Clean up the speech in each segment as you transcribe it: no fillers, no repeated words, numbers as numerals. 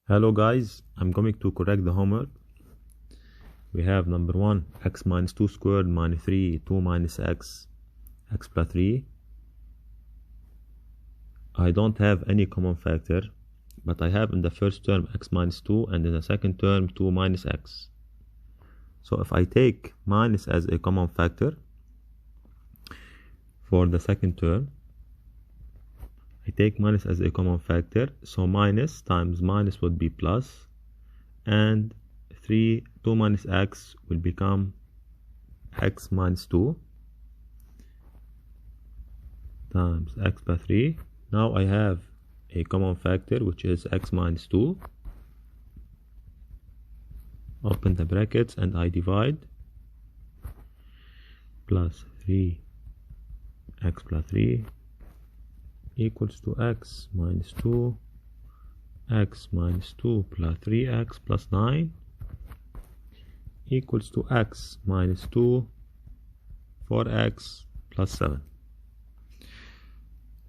Hello guys, I'm going to correct the homework. We have number 1, x minus 2 squared minus 3, 2 minus x plus 3. I don't have any common factor, but I have in the first term x minus 2 and in the second term 2 minus x. So if I take minus as a common factor for the second term, I take minus as a common factor, so minus times minus would be plus, and 2 minus x will become x minus 2 times x plus 3. Now I have a common factor which is x minus 2. Open the brackets and I divide, plus 3 x plus 3 equals to x minus 2, x minus 2 plus 3x plus 9 equals to x minus 2, 4x plus 7.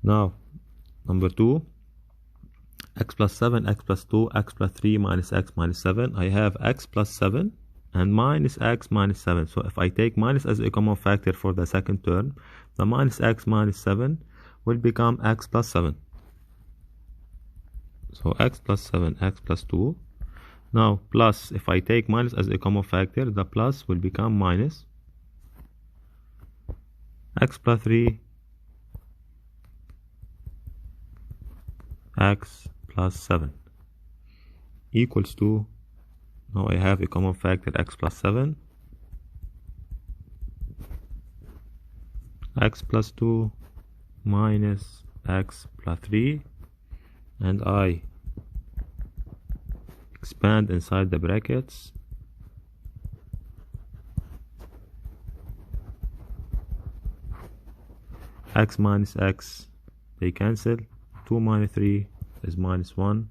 Now, number 2, x plus 7, x plus 2, x plus 3 minus x minus 7. I have x plus 7 and minus x minus 7. So if I take minus as a common factor for the second term, the minus x minus 7 will become x plus 7. So x plus 7, x plus 2. Now plus, if I take minus as a common factor, the plus will become minus x plus 3, x plus 7 equals to, now I have a common factor x plus 7, x plus 2 minus x plus 3, and I expand inside the brackets, x minus x, they cancel, 2 minus 3 is minus 1,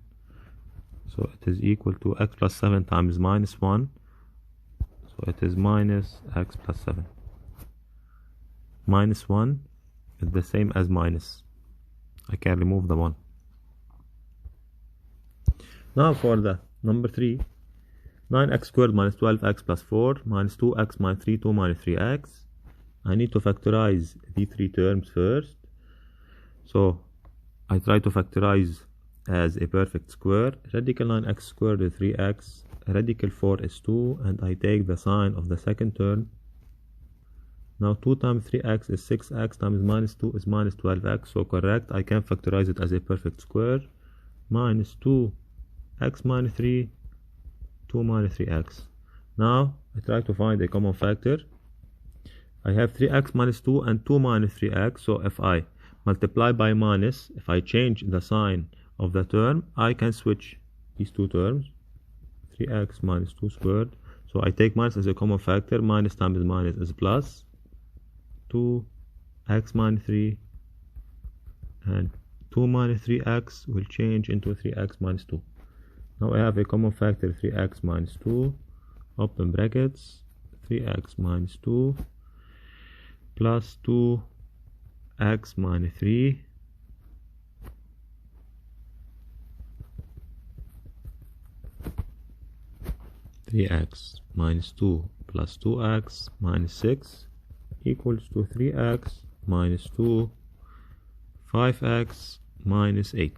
so it is equal to x plus 7 times minus 1, so it is minus x plus 7. Minus 1 is the same as minus. I can remove the 1. Now for the number 3, 9x squared minus 12x plus 4 minus 2x minus 3, 2 minus 3x. I need to factorize these three terms first. So I try to factorize as a perfect square. Radical 9x squared is 3x, radical 4 is 2, and I take the sign of the second term. Now 2 times 3x is 6x times minus 2 is minus 12x, so correct, I can factorize it as a perfect square. Minus 2x minus 3, 2 minus 3x. Now I try to find a common factor. I have 3x minus 2 and 2 minus 3x, so if I multiply by minus, if I change the sign of the term, I can switch these two terms. 3x minus 2 squared, so I take minus as a common factor, minus times minus is plus, 2x minus 3, and 2 minus 3x will change into 3x minus 2. Now I have a common factor, 3x minus 2, open brackets, 3x minus 2 plus 2x minus 3 3x minus 2 plus 2x minus 6 equals to 3x minus 2, 5x minus 8.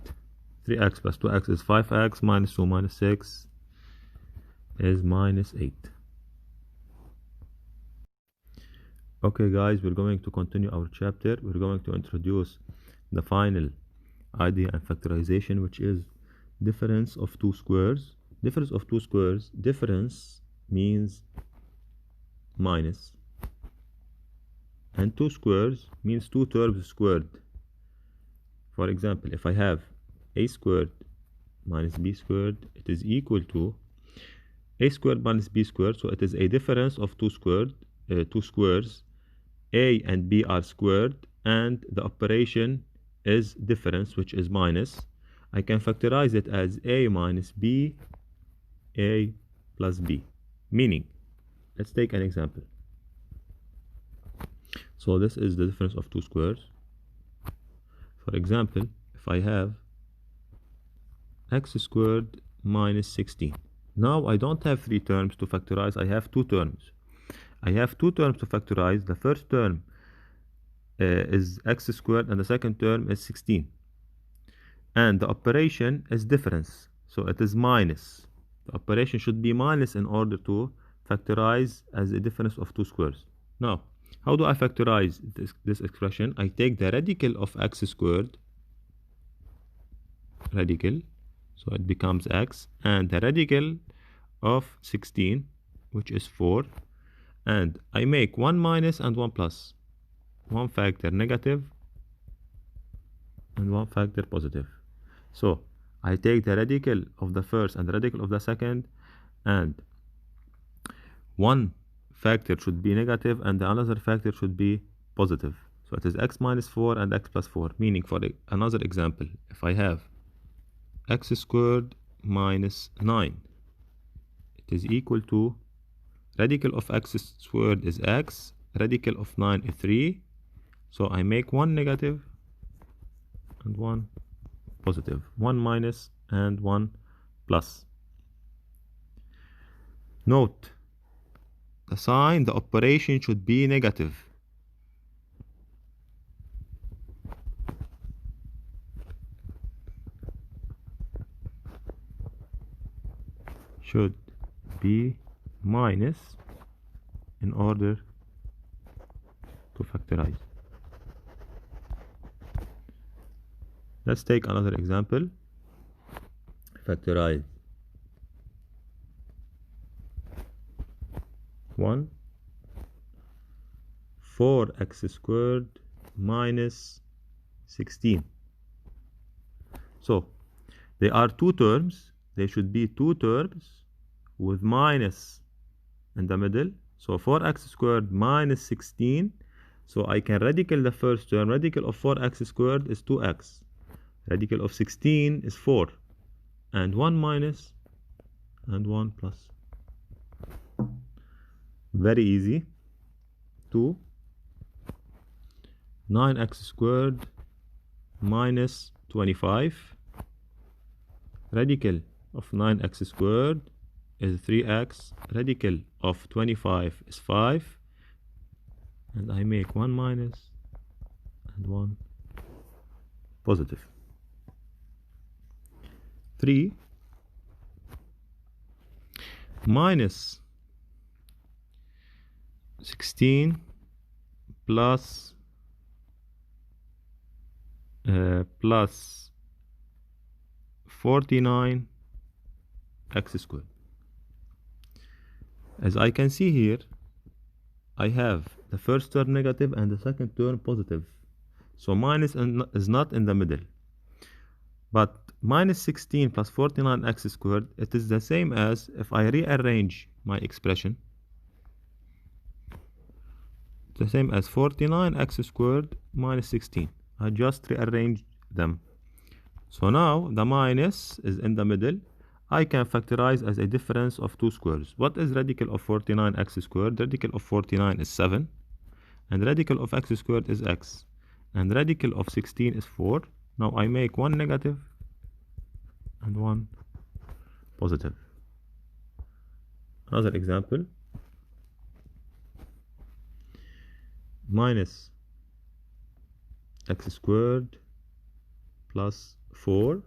3x plus 2x is 5x, minus 2 minus 6 is minus 8. Okay guys, we're going to continue our chapter. We're going to introduce the final idea in factorization, which is difference of two squares. Difference of two squares, difference means minus, and two squares means two terms squared. For example, if I have a squared minus b squared, it is equal to a squared minus b squared, so it is a difference of two squares. A and b are squared, and the operation is difference, which is minus. I can factorize it as a minus b, a plus b. Meaning, let's take an example. So this is the difference of two squares. For example, if I have x squared minus 16. Now I don't have 3 terms to factorize, I have 2 terms. I have 2 terms to factorize. The first term is x squared and the second term is 16. And the operation is difference, so it is minus. The operation should be minus in order to factorize as a difference of 2 squares. Now, how do I factorize this expression? I take the radical of x squared, radical, so it becomes x, and the radical of 16, which is 4, and I make 1 minus and 1 plus, one factor negative and one factor positive. So I take the radical of the first and the radical of the second, and one factor should be negative and the another factor should be positive. So it is x minus 4 and x plus 4, meaning for another example, if I have x squared minus 9, it is equal to radical of x squared is x, radical of 9 is 3, so I make one negative and one positive, one minus and one plus. Note, the sign, the operation should be negative. Should be minus in order to factorize. Let's take another example. Factorize 1, 4x squared minus 16. So there are 2 terms. They should be 2 terms with minus in the middle. So 4x squared minus 16. So I can radical the first term. Radical of 4x squared is 2x. Radical of 16 is 4. And 1 minus and 1 plus. Very easy. 2. 9x squared minus 25. Radical of 9x squared is 3x. Radical of 25 is 5. And I make 1 minus and 1 positive. 3 minus 16 plus 49 x squared. As I can see here, I have the first term negative and the second term positive. So minus is not in the middle. But minus 16 plus 49x squared, it is the same as if I rearrange my expression. The same as 49x squared minus 16. I just rearranged them. So now the minus is in the middle. I can factorize as a difference of 2 squares. What is radical of 49x squared? Radical of 49 is 7. And radical of x squared is x. And radical of 16 is 4. Now I make one negative and one positive. Another example. Minus x squared plus 4.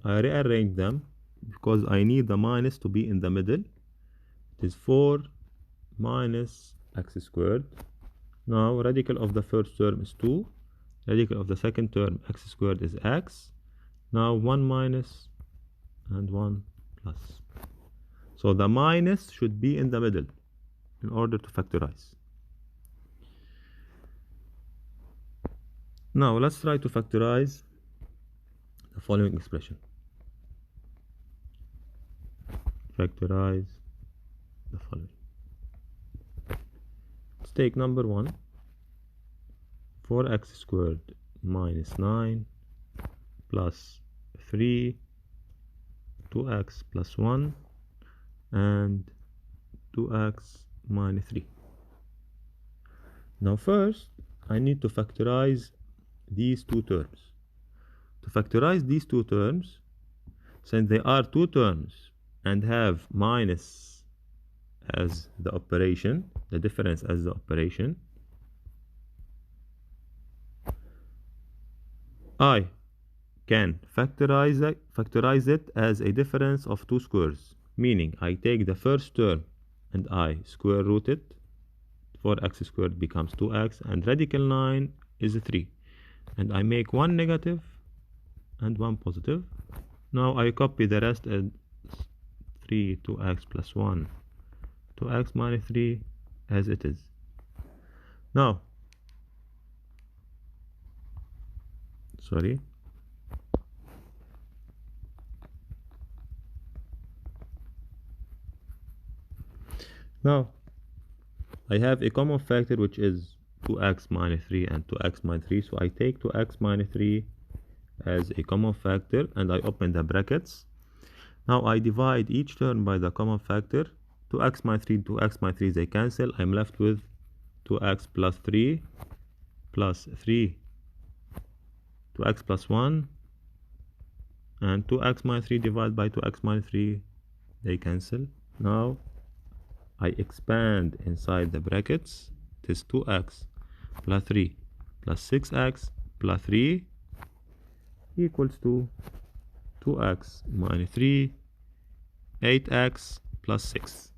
I rearrange them because I need the minus to be in the middle. It is 4 minus x squared. Now radical of the first term is 2. Radical of the second term, x squared, is x. Now 1 minus and 1 plus. So the minus should be in the middle in order to factorize. Now let's try to factorize the following expression. Factorize the following. Let's take number 1. 4x squared minus 9 plus 3, 2x plus 1, and 2x minus 3. Now first, I need to factorize these 2 terms. To factorize these 2 terms, Since they are two terms and have minus as the operation, the difference as the operation, I can factorize it as a difference of two squares, meaning I take the first term and I square root it. 4x squared becomes 2x, and radical 9 is 3, and I make one negative and one positive. Now I copy the rest as 3 2x plus 1 2x minus 3 as it is. Now I have a common factor which is 2x minus 3 and 2x minus 3, so I take 2x minus 3 as a common factor and I open the brackets. Now I divide each term by the common factor. 2x minus 3, 2x minus 3, they cancel. I'm left with 2x plus 3 plus 3, 2x plus 1, and 2x minus 3 divided by 2x minus 3, they cancel. Now I expand inside the brackets. It is 2x plus 3 plus 6x plus 3 equals to 2x minus 3, 8x plus 6,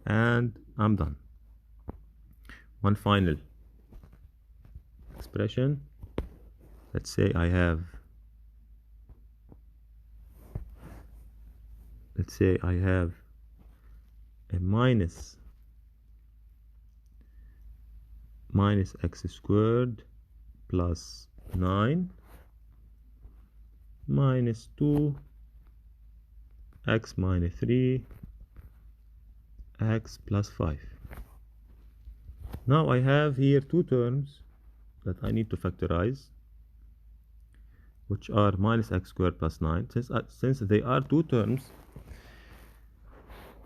and I'm done. One final expression. Let's say I have a minus x squared plus 9 minus 2 x minus 3 x plus 5. Now I have here two terms that I need to factorize, which are minus x squared plus 9. Since they are two terms,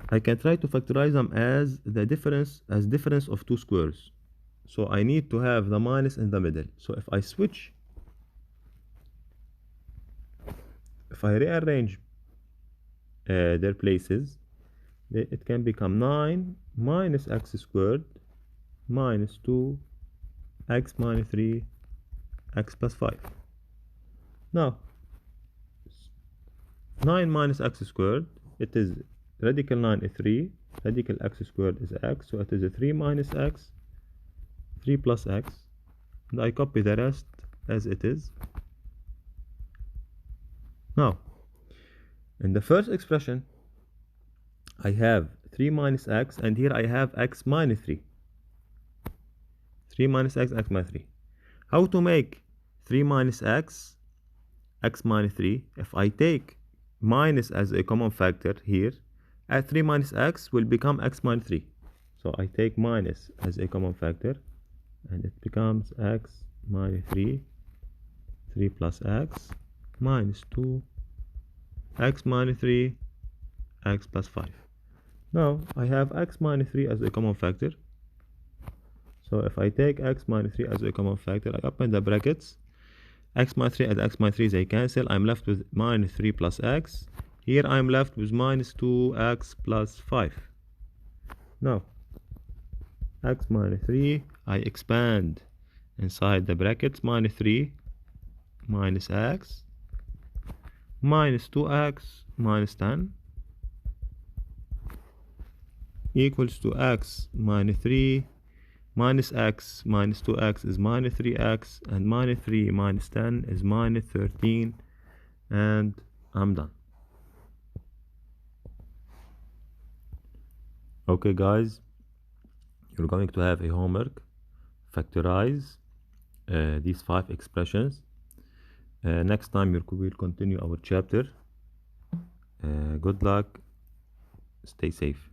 I can try to factorize them as the difference of two squares. So I need to have the minus in the middle. So if I rearrange their places, it can become 9 minus x squared minus 2 x minus 3 x plus 5. Now 9 minus x squared, it is radical 9 is 3, radical x squared is x, so it is a 3 minus x, 3 plus x, and I copy the rest as it is. Now in the first expression I have 3 minus x, and here I have x minus 3. 3 minus x, x minus 3. How to make 3 minus x, x minus 3? If I take minus as a common factor here, at 3 minus x will become x minus 3. So I take minus as a common factor, and it becomes x minus 3, 3 plus x, minus 2, x minus 3, x plus 5. Now I have x minus 3 as a common factor. So if I take x minus 3 as a common factor, I open the brackets. X minus 3 and x minus 3, they cancel. I'm left with minus 3 plus x. Here I'm left with minus 2x plus 5. Now x minus 3, I expand inside the brackets. Minus 3 minus x minus 2x minus 10 equals to x minus 3 minus x minus 2x is minus 3x, and minus 3 minus 10 is minus 13, and I'm done. Okay guys, you're going to have a homework. Factorize these 5 expressions. Next time we'll continue our chapter. Good luck. Stay safe.